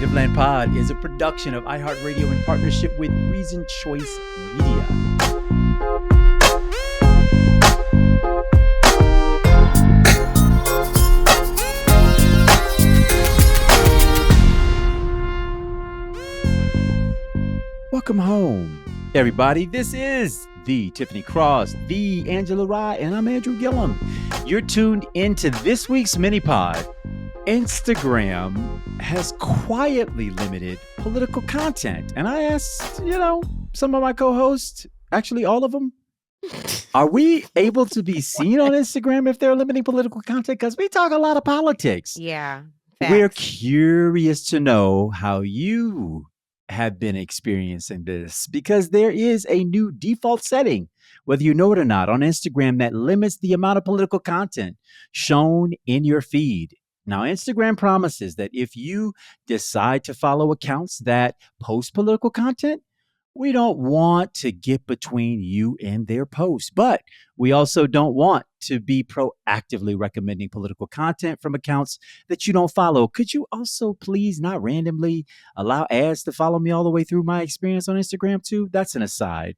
MiniPod is a production of iHeart Radio in partnership with Reason Choice Media. Welcome home, everybody. This is the Tiffany Cross, the Angela Rye, and I'm Andrew Gillum. You're tuned into this week's MiniPod. Instagram has quietly limited political content. And I asked, some of my co-hosts, actually all of them, are we able to be seen on Instagram if they're limiting political content? Because we talk a lot of politics. Yeah. Facts. We're curious to know how you have been experiencing this, because there is a new default setting, whether you know it or not, on Instagram that limits the amount of political content shown in your feed. Now, Instagram promises that if you decide to follow accounts that post political content, we don't want to get between you and their posts, but we also don't want to be proactively recommending political content from accounts that you don't follow. Could you also please not randomly allow ads to follow me all the way through my experience on Instagram too? That's an aside.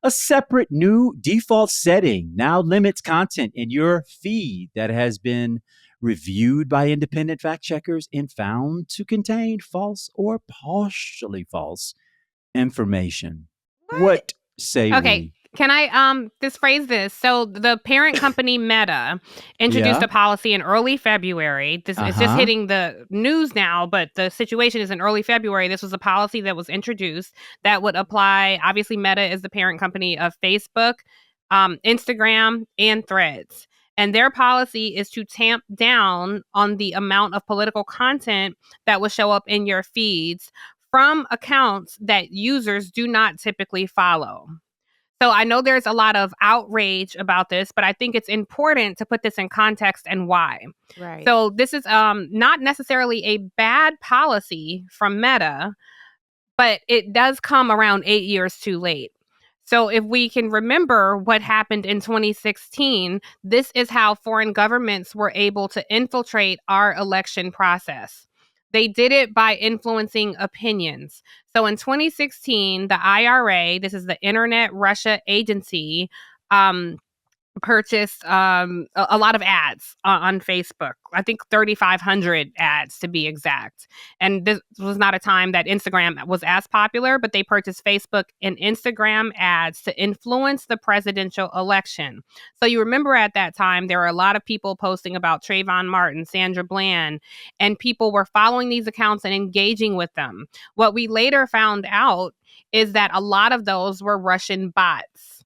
A separate new default setting now limits content in your feed that has been reviewed by independent fact checkers and found to contain false or partially false information. What say we? Can I just phrase this? So the parent company Meta introduced a policy in early February. This is just hitting the news now, but the situation is in early February. This was a policy that was introduced that would apply. Obviously, Meta is the parent company of Facebook, Instagram, and Threads. And their policy is to tamp down on the amount of political content that will show up in your feeds from accounts that users do not typically follow. So I know there's a lot of outrage about this, but I think it's important to put this in context and why. Right. So this is not necessarily a bad policy from Meta, but it does come around 8 years too late. So if we can remember what happened in 2016, this is how foreign governments were able to infiltrate our election process. They did it by influencing opinions. So in 2016, the IRA, this is the Internet Russia Agency, purchased a lot of ads on Facebook. I think 3,500 ads to be exact. And this was not a time that Instagram was as popular, but they purchased Facebook and Instagram ads to influence the presidential election. So you remember at that time, there were a lot of people posting about Trayvon Martin, Sandra Bland, and people were following these accounts and engaging with them. What we later found out is that a lot of those were Russian bots,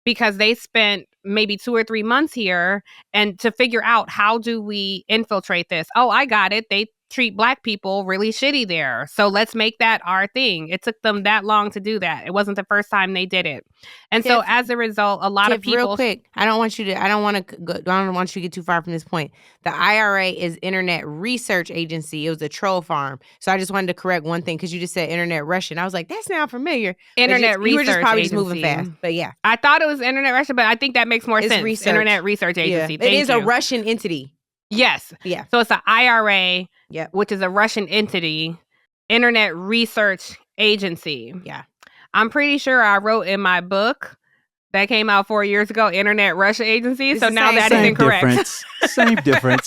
because they spent maybe 2 or 3 months here and to figure out, how do we infiltrate this? Oh, I got it. They treat Black people really shitty there. So let's make that our thing. It took them that long to do that. It wasn't the first time they did it. And so as a result, a lot of people... Real quick, I don't want you to get too far from this point. The IRA is Internet Research Agency. It was a troll farm. So I just wanted to correct one thing, because you just said Internet Russian. I was like, that sounds familiar. Internet Research You were just probably Agency. just moving fast. But yeah. I thought it was Internet Russia, but I think that makes more sense. Research. Internet Research Agency. Yeah. It is you. a Russian entity. Yes. Yeah. So it's the IRA, yep, which is a Russian entity, Internet Research Agency. Yeah. I'm pretty sure I wrote in my book that came out 4 years ago, Internet Russia Agency. It's so now that is incorrect. Same difference.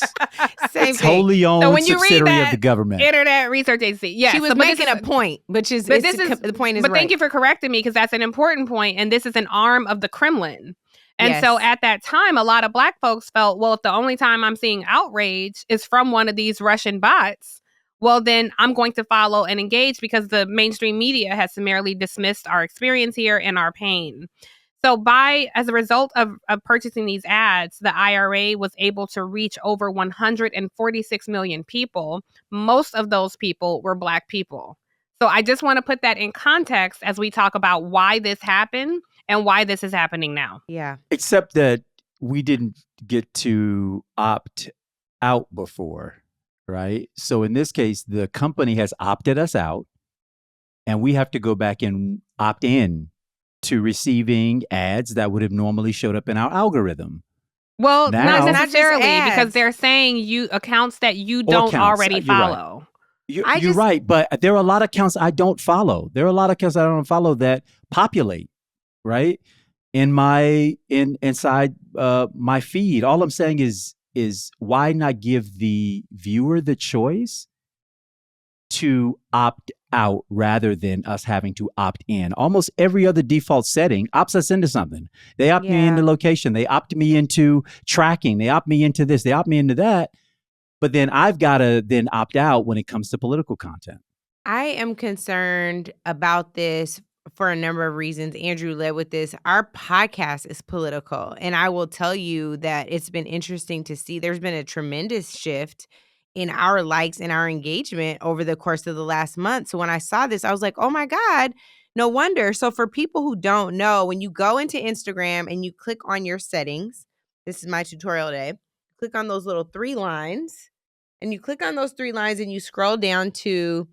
Same it's thing. wholly owned So when you read subsidiary that, of the government. Internet Research Agency. Yes. She was making a point, the point is But right. thank you for correcting me, because that's an important point, and this is an arm of the Kremlin. And Yes. so at that time, a lot of Black folks felt, well, if the only time I'm seeing outrage is from one of these Russian bots, well, then I'm going to follow and engage, because the mainstream media has summarily dismissed our experience here and our pain. So as a result of purchasing these ads, the IRA was able to reach over 146 million people. Most of those people were Black people. So I just want to put that in context as we talk about why this happened and why this is happening now. Yeah. Except that we didn't get to opt out before, right? So in this case, the company has opted us out, and we have to go back and opt in to receiving ads that would have normally showed up in our algorithm. Well, Now- not necessarily, Not just because ads. they're saying accounts that you don't accounts, already you're right. follow. You're right, but there are a lot of accounts I don't follow. There are a lot of accounts I don't follow that populate, right? Inside my feed. All I'm saying is why not give the viewer the choice to opt out rather than us having to opt in. Almost every other default setting opts us into something. They opt me into location. They opt me into tracking. They opt me into this. They opt me into that. But then I've got to then opt out when it comes to political content. I am concerned about this for a number of reasons. Andrew led with this. Our podcast is political. And I will tell you that it's been interesting to see. There's been a tremendous shift in our likes and our engagement over the course of the last month. So when I saw this, I was like, oh my God, no wonder. So for people who don't know, when you go into Instagram and you click on your settings, this is my tutorial today, click on those little 3 lines. And you click on those 3 lines and you scroll down to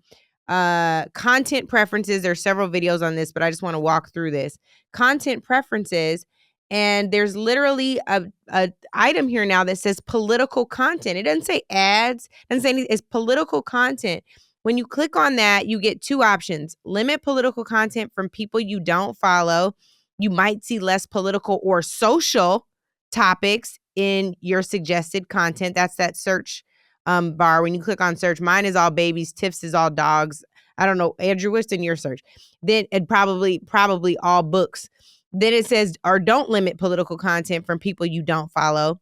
content preferences. There's several videos on this, but I just want to walk through this. Content preferences. And there's literally a item here now that says political content. It doesn't say ads. It doesn't say anything. It's political content. When you click on that, you get 2 options. Limit political content from people you don't follow. You might see less political or social topics in your suggested content. That's that search bar. When you click on search, mine is all babies, Tiff's is all dogs. I don't know, Andrew, what's in your search? Then it probably all books. Then it says, or don't limit political content from people you don't follow.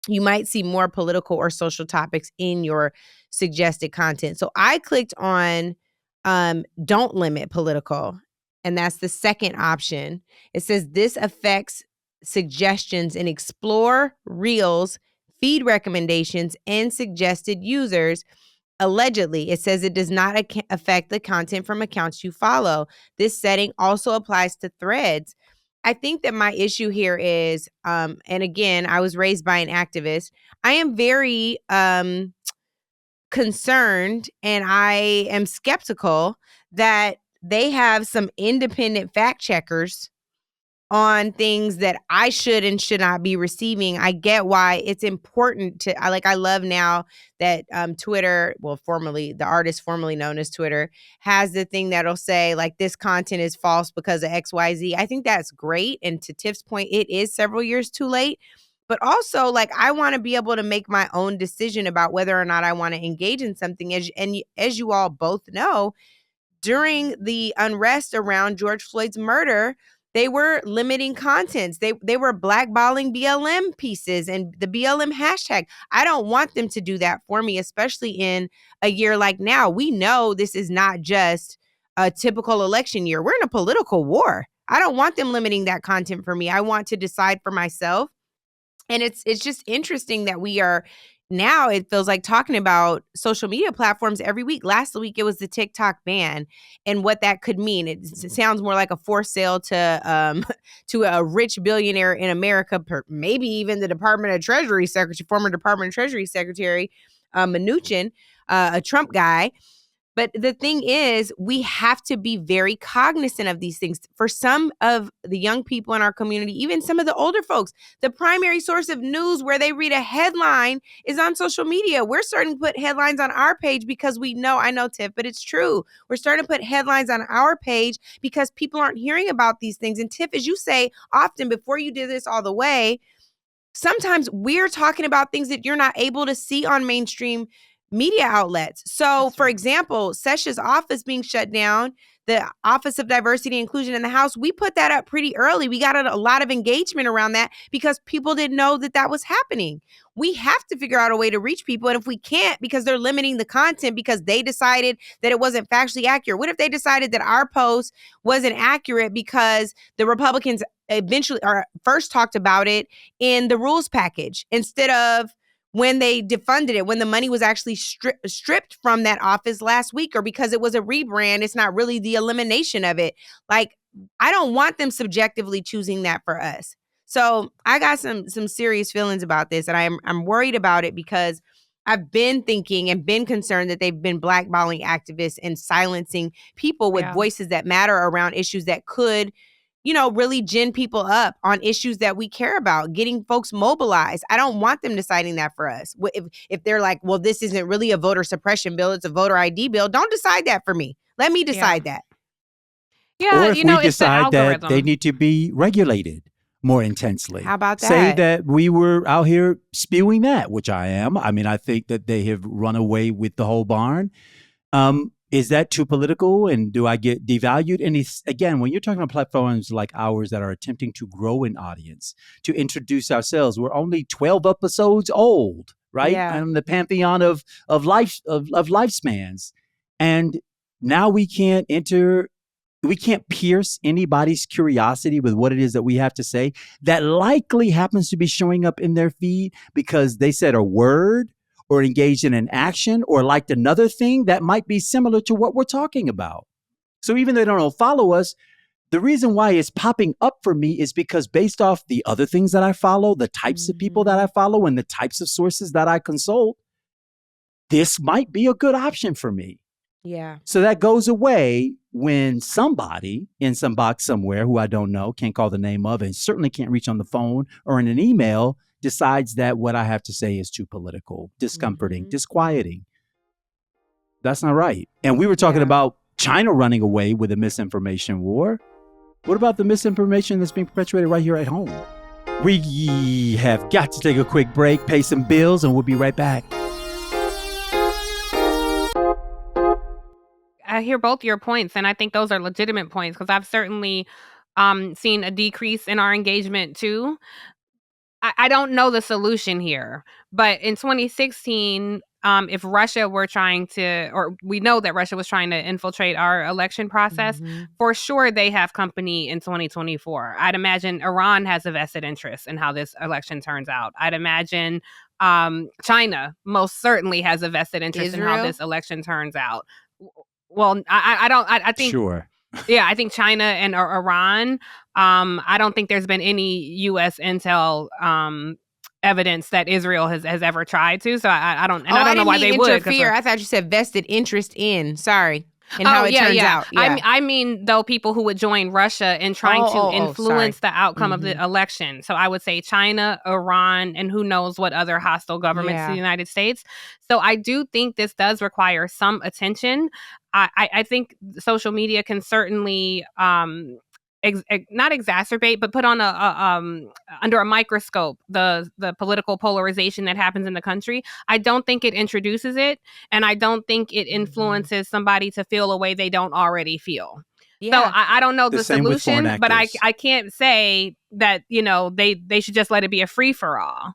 You might see more political or social topics in your suggested content. So I clicked on don't limit political, and that's the second option. It says this affects suggestions in Explore, Reels, feed recommendations, and suggested users. Allegedly, it says it does not affect the content from accounts you follow. This setting also applies to threads. I think that my issue here is, and again, I was raised by an activist. I am very concerned and I am skeptical that they have some independent fact checkers on things that I should and should not be receiving. I get why it's important to, I love now that Twitter, well, the artist formerly known as Twitter, has the thing that'll say like this content is false because of XYZ. I think that's great. And to Tiff's point, it is several years too late. But also, like, I want to be able to make my own decision about whether or not I want to engage in something. As you all both know, during the unrest around George Floyd's murder, they were limiting contents. They were blackballing BLM pieces and the BLM hashtag. I don't want them to do that for me, especially in a year like now. We know this is not just a typical election year. We're in a political war. I don't want them limiting that content for me. I want to decide for myself. And it's just interesting that we are now, it feels like, talking about social media platforms every week. Last week, it was the TikTok ban and what that could mean. It sounds more like a forced sale to a rich billionaire in America, maybe even the Department of Treasury Secretary, former Department of Treasury Secretary Mnuchin, a Trump guy. But the thing is, we have to be very cognizant of these things. For some of the young people in our community, even some of the older folks, the primary source of news where they read a headline is on social media. We're starting to put headlines on our page because we know, I know, Tiff, but it's true. We're starting to put headlines on our page because people aren't hearing about these things. And Tiff, as you say often, before you did this all the way, sometimes we're talking about things that you're not able to see on mainstream media outlets. So, for example, Sesha's office being shut down, the Office of Diversity and Inclusion in the House, we put that up pretty early. We got a lot of engagement around that because people didn't know that was happening. We have to figure out a way to reach people. And if we can't, because they're limiting the content because they decided that it wasn't factually accurate. What if they decided that our post wasn't accurate because the Republicans eventually or first talked about it in the rules package instead of when they defunded it, when the money was actually stripped from that office last week, or because it was a rebrand, it's not really the elimination of it. Like, I don't want them subjectively choosing that for us. So I got some serious feelings about this, and I'm worried about it because I've been thinking and been concerned that they've been blackballing activists and silencing people with voices that matter around issues that could really gin people up on issues that we care about, getting folks mobilized. I don't want them deciding that for us. If they're like, well, this isn't really a voter suppression bill, it's a voter ID bill, don't decide that for me. Let me decide that. Yeah, or if we it's the decide that they algorithm. need to be regulated more intensely. How about Say that? that we were out here spewing that, which I am. I mean, I think that they have run away with the whole barn. Is that too political, and do I get devalued? And again, when you're talking about platforms like ours that are attempting to grow an audience, to introduce ourselves, we're only 12 episodes old, right? Yeah. I'm the pantheon of lifespans, and now we can't pierce anybody's curiosity with what it is that we have to say that likely happens to be showing up in their feed because they said a word or engaged in an action or liked another thing that might be similar to what we're talking about. So even though they don't follow us, the reason why it's popping up for me is because based off the other things that I follow, the types of people that I follow, and the types of sources that I consult, this might be a good option for me. Yeah. So that goes away when somebody in some box somewhere who I don't know, can't call the name of, and certainly can't reach on the phone or in an email, decides that what I have to say is too political, discomforting, disquieting. That's not right. And we were talking about China running away with a misinformation war. What about the misinformation that's being perpetuated right here at home? We have got to take a quick break, pay some bills, and we'll be right back. I hear both your points, and I think those are legitimate points because I've certainly seen a decrease in our engagement too. I don't know the solution here, but in 2016, if Russia were trying to, or we know that Russia was trying to infiltrate our election process, for sure they have company in 2024. I'd imagine Iran has a vested interest in how this election turns out. I'd imagine China most certainly has a vested interest in how this election turns out. Well, I think sure. Yeah, I think China and Iran. I don't think there's been any U.S. intel evidence that Israel has ever tried to. So I don't, and I don't know why they would interfere. I thought you said vested interest in. Sorry. And how it turns out. Yeah. I mean, though, people who would join Russia in trying to influence the outcome of the election. So I would say China, Iran, and who knows what other hostile governments in the United States. So I do think this does require some attention. I think social media can certainly not exacerbate, but put on under a microscope the political polarization that happens in the country. I don't think it introduces it, and I don't think it influences somebody to feel a way they don't already feel. Yeah. So I don't know the solution, but I can't say that they should just let it be a free for all.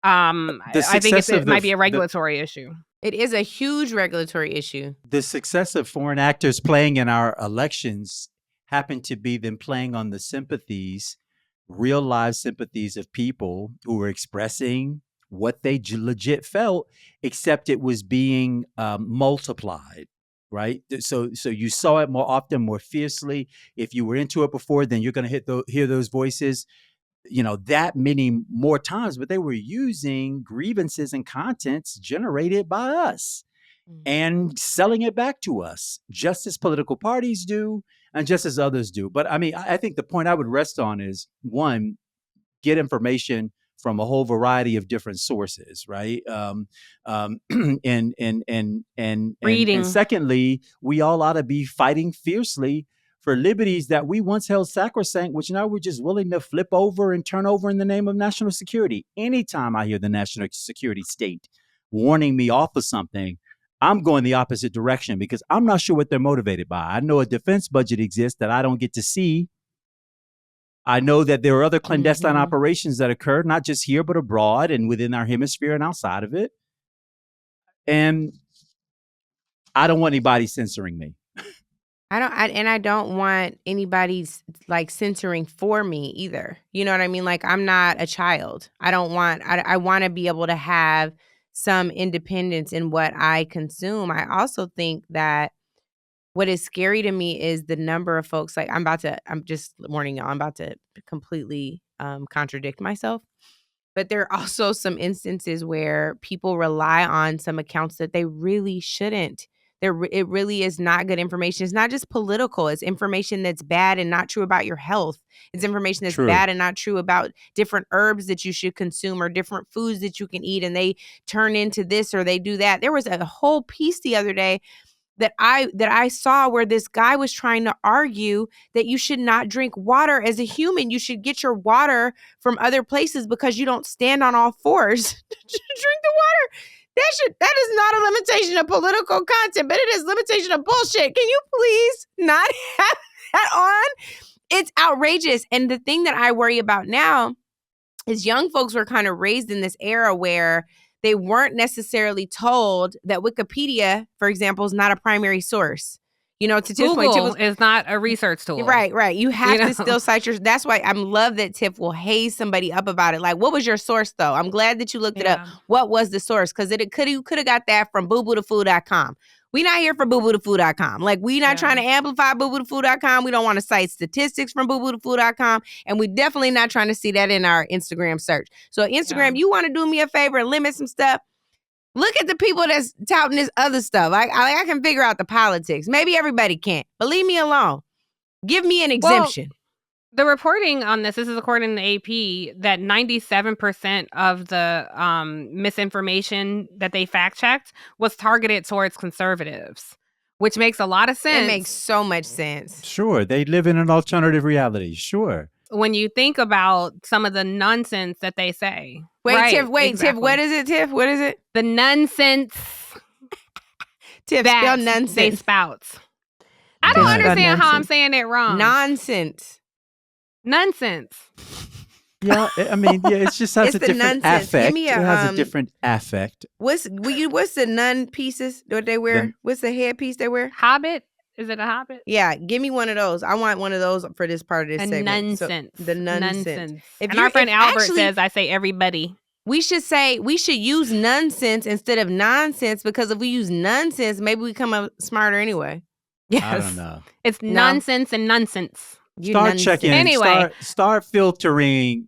I think it might be a regulatory issue. It is a huge regulatory issue. The success of foreign actors playing in our elections happened to be them playing on the sympathies, real live sympathies of people who were expressing what they legit felt, except it was being multiplied, right? So you saw it more often, more fiercely. If you were into it before, then you're going to hear those voices, that many more times, but they were using grievances and contents generated by us and selling it back to us, just as political parties do and just as others do. But I mean, I think the point I would rest on is, one, get information from a whole variety of different sources, right? And secondly, we all ought to be fighting fiercely for liberties that we once held sacrosanct, which now we're just willing to flip over and turn over in the name of national security. Anytime I hear the national security state warning me off of something, I'm going the opposite direction because I'm not sure what they're motivated by. I know a defense budget exists that I don't get to see. I know that there are other clandestine operations that occur, not just here, but abroad and within our hemisphere and outside of it. And I don't want anybody censoring me. I don't want anybody censoring for me either. You know what I mean? Like, I'm not a child. I want to be able to have some independence in what I consume. I also think that what is scary to me is the number of folks, I'm just warning y'all, I'm about to completely contradict myself. But there are also some instances where people rely on some accounts that they really shouldn't. It really is not good information. It's not just political. It's information that's bad and not true about your health. It's information that's True. bad and not true about different herbs that you should consume or different foods that you can eat, and they turn into this or they do that. There was a whole piece the other day that I saw where this guy was trying to argue that you should not drink water as a human. You should get your water from other places because you don't stand on all fours to drink the water. That is not a limitation of political content, but it is limitation of bullshit. Can you please not have that on? It's outrageous. And the thing that I worry about now is young folks were kind of raised in this era where they weren't necessarily told that Wikipedia, for example, is not a primary source. You know, to Tiff's point, Google is not a research tool. Right. You have to still cite your. That's why I love that Tiff will haze somebody up about it. Like, what was your source, though? I'm glad that you looked it up. What was the source? Because you could have got that from booboodafood.com. We not here for booboodafood.com. Like, we not trying to amplify booboodafood.com. We don't want to cite statistics from booboodafood.com. And we definitely not trying to see that in our Instagram search. So Instagram, you want to do me a favor and limit some stuff? Look at the people that's touting this other stuff. I can figure out the politics. Maybe everybody can't, but leave me alone. Give me an exemption. Well, the reporting on this is according to AP, that 97% of the misinformation that they fact checked was targeted towards conservatives, which makes a lot of sense. It makes so much sense. Sure. They live in an alternative reality. Sure. When you think about some of the nonsense that they say. Wait, Tiff, what is it, Tiff? What is it? The nonsense. Tiff, spell nonsense. They spouts. I don't understand how I'm saying it wrong. Nonsense. Yeah, I mean, it just has a different affect. It has a different affect. What's the nun pieces that they wear? What's the headpiece they wear? Hobbit? Is it a hobbit? Yeah, give me one of those. I want one of those for this part of this segment. Nonsense. So, the nonsense. And our friend Albert says, I say everybody. We should use nonsense instead of nonsense, because if we use nonsense, maybe we come up smarter anyway. Yes. I don't know. It's nonsense and nonsense. Start checking. Anyway. Start filtering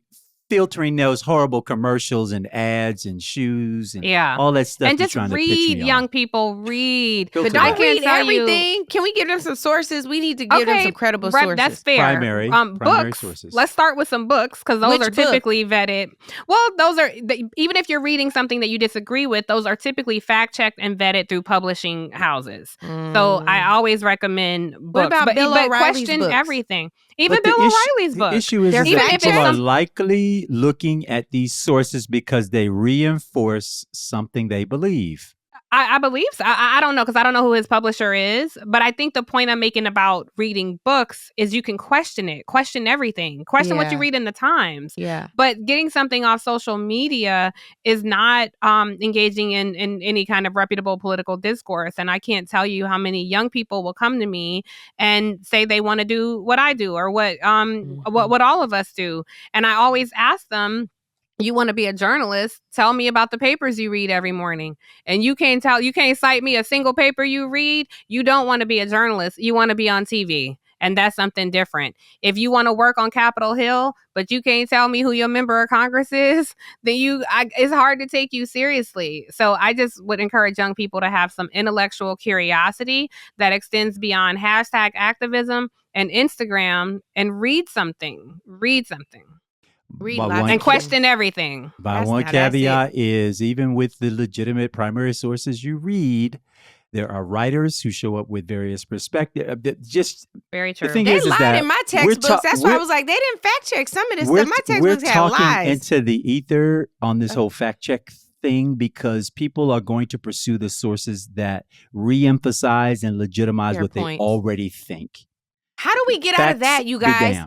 those horrible commercials and ads and shoes and all that stuff. And just read, young people, read. But don't read everything. Can we give them some sources? We need to give them some credible sources. That's fair. Primary books. Sources. Let's start with some books, because those are typically vetted. Well, those are, even if you're reading something that you disagree with, those are typically fact-checked and vetted through publishing houses. So I always recommend books. What about Bill O'Reilly's question books? Everything. Even Bill O'Reilly's book. The issue is that people are likely looking at these sources because they reinforce something they believe. I believe so. I don't know, because I don't know who his publisher is. But I think the point I'm making about reading books is you can question it. Question everything. Question what you read in the Times. Yeah. But getting something off social media is not engaging in any kind of reputable political discourse. And I can't tell you how many young people will come to me and say they want to do what I do, or what all of us do. And I always ask them, you want to be a journalist? Tell me about the papers you read every morning. And you can't cite me a single paper you read. You don't want to be a journalist. You want to be on TV. And that's something different. If you want to work on Capitol Hill, but you can't tell me who your member of Congress is, then it's hard to take you seriously. So I just would encourage young people to have some intellectual curiosity that extends beyond hashtag activism and Instagram, and read something. And question everything. One caveat is, even with the legitimate primary sources you read, there are writers who show up with various perspectives. Just very true. The thing they is lied that in my textbooks. That's why I was like, they didn't fact check some of this stuff. My textbooks had lies. We're talking into the ether on this whole fact check thing, because people are going to pursue the sources that reemphasize and legitimize what they already think. How do we get out of that, you guys?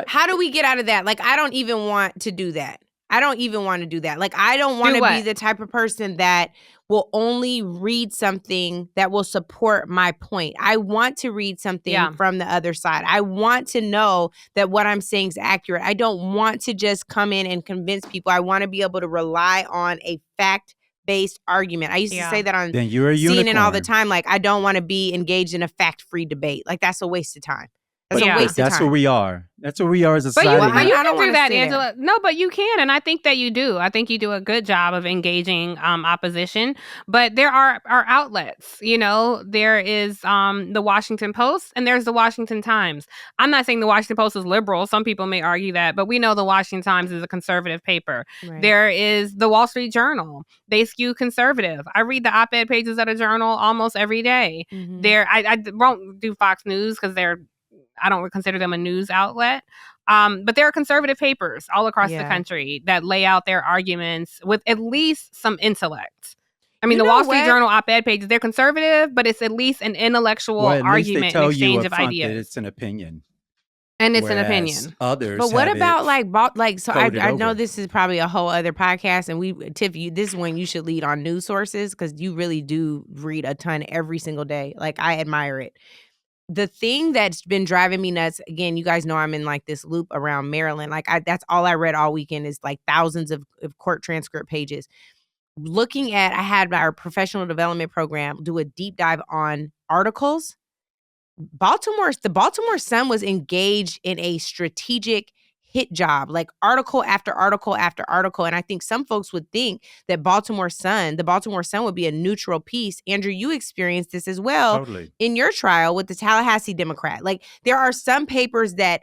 How do we get out of that? Like, I don't even want to do that. Like, I don't want to be the type of person that will only read something that will support my point. I want to read something from the other side. I want to know that what I'm saying is accurate. I don't want to just come in and convince people. I want to be able to rely on a fact-based argument. I used to say that on CNN all the time. Like, I don't want to be engaged in a fact-free debate. Like, that's a waste of time. That's Yeah. a waste of That's time. where we are. That's where we are as a But you, society. but you I can don't do wanna that, stay there. Angela. No, but you can, and I think that you do. I think you do a good job of engaging opposition. But there are outlets. You know, there is the Washington Post and there's the Washington Times. I'm not saying the Washington Post is liberal. Some people may argue that, but we know the Washington Times is a conservative paper. Right. There is the Wall Street Journal. They skew conservative. I read the op-ed pages of the Journal almost every day. Mhm. I won't do Fox News because I don't consider them a news outlet. But there are conservative papers all across the Yeah. country that lay out their arguments with at least some intellect. I mean, You the know Wall Street what? Journal op-ed pages, they're conservative, but it's at least an intellectual Well, at least they argument and tell you exchange up of front that ideas. it's an opinion. And it's an Whereas opinion. Others But what have about it so coded I know over. this is probably a whole other podcast, and Tiff, this is when you should lead on news sources because you really do read a ton every single day. Like, I admire it. The thing that's been driving me nuts, again, you guys know I'm in like this loop around Maryland. Like, that's all I read all weekend is like thousands of court transcript pages. Looking at, I had our professional development program do a deep dive on articles. The Baltimore Sun was engaged in a strategic hit job, like article after article after article. And I think some folks would think that the Baltimore Sun would be a neutral piece. Andrew, you experienced this as well Totally. in your trial with the Tallahassee Democrat. Like, there are some papers that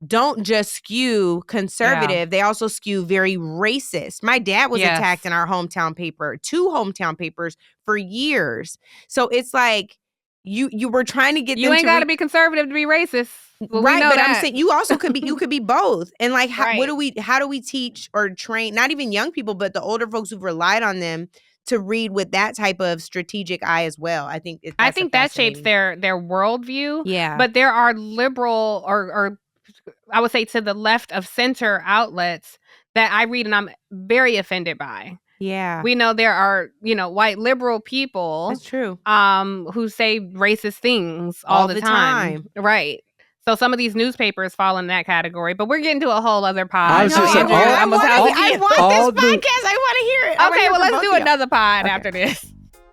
don't just skew conservative, they also skew very racist. My dad was Yes. attacked in our hometown paper, 2 hometown papers for years. So it's like, you were trying to get You them ain't to got to be conservative to be racist. Well, right, we know but that. I'm saying you also could be both. And like, how Right. do we teach or train not even young people, but the older folks who've relied on them to read with that type of strategic eye as well? I think that shapes their worldview. Yeah. But there are liberal or I would say to the left of center outlets that I read and I'm very offended by. Yeah. We know there are, white liberal people That's true. who say racist things all the time. Right. So some of these newspapers fall in that category, but we're getting to a whole other pod. I was So just saying, Andrew, I I'm gonna want tell you. all this the- podcast. I want to hear it. I wanna Okay, hear well, from let's both do of y'all. another pod Okay. after this.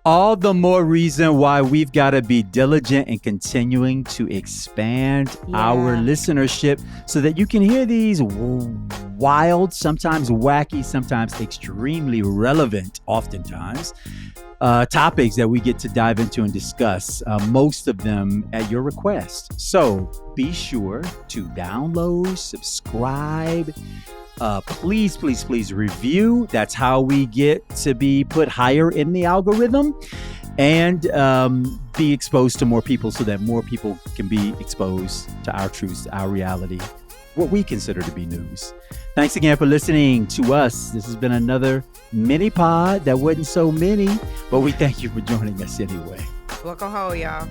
All the more reason why we've got to be diligent in continuing to expand our listenership so that you can hear these wild, sometimes wacky, sometimes extremely relevant, oftentimes, topics that we get to dive into and discuss, most of them at your request. So be sure to download, subscribe, please review. That's how we get to be put higher in the algorithm and be exposed to more people so that more people can be exposed to our truths, our reality, what we consider to be news. Thanks again for listening to us. This has been another mini pod that wasn't so mini, but we thank you for joining us anyway. Welcome home, y'all.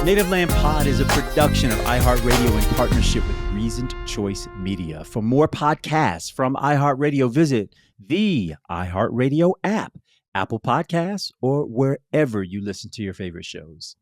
Native Land Pod is a production of iHeartRadio in partnership with Reasoned Choice Media. For more podcasts from iHeartRadio, visit the iHeartRadio app, Apple Podcasts, or wherever you listen to your favorite shows.